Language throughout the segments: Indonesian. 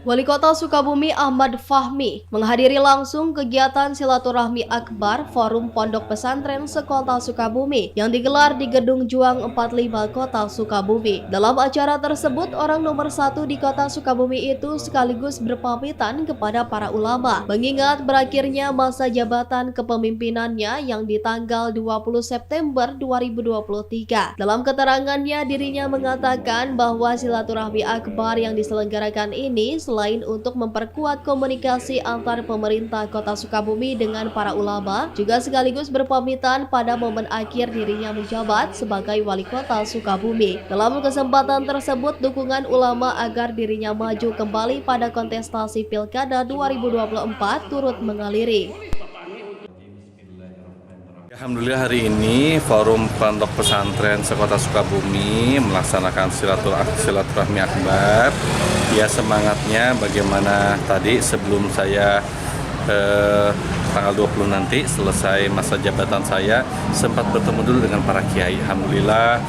Wali Kota Sukabumi Ahmad Fahmi menghadiri langsung kegiatan silaturahmi akbar Forum Pondok Pesantren Sekota Sukabumi yang digelar di Gedung Juang 45 Kota Sukabumi. Dalam acara tersebut, orang nomor 1 di Kota Sukabumi itu sekaligus berpamitan kepada para ulama, mengingat berakhirnya masa jabatan kepemimpinannya yang di tanggal 20 September 2023. Dalam keterangannya, dirinya mengatakan bahwa silaturahmi akbar yang diselenggarakan ini selain untuk memperkuat komunikasi antar pemerintah Kota Sukabumi dengan para ulama, juga sekaligus berpamitan pada momen akhir dirinya menjabat sebagai Wali Kota Sukabumi. Dalam kesempatan tersebut, dukungan ulama agar dirinya maju kembali pada kontestasi Pilkada 2024 turut mengaliri. Alhamdulillah hari ini Forum Pondok Pesantren Sekota Sukabumi melaksanakan silaturahmi akbar. Ya, semangatnya bagaimana tadi sebelum saya tanggal 20 nanti selesai masa jabatan saya sempat bertemu dulu dengan para kiai. Alhamdulillah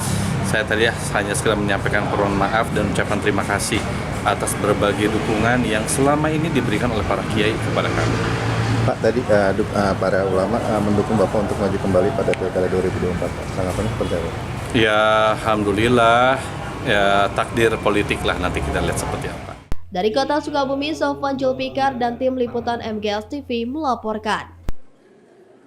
saya tadi hanya sekedar menyampaikan permohonan maaf dan ucapan terima kasih atas berbagai dukungan yang selama ini diberikan oleh para kiai kepada kami. Pak, tadi para ulama mendukung Bapak untuk maju kembali pada Pilkada 2024. Tanggapannya seperti apa? Ya, alhamdulillah, ya takdir politik lah, nanti kita lihat seperti apa. Dari Kota Sukabumi, Sofwan Julfikar dan tim liputan MGS TV melaporkan.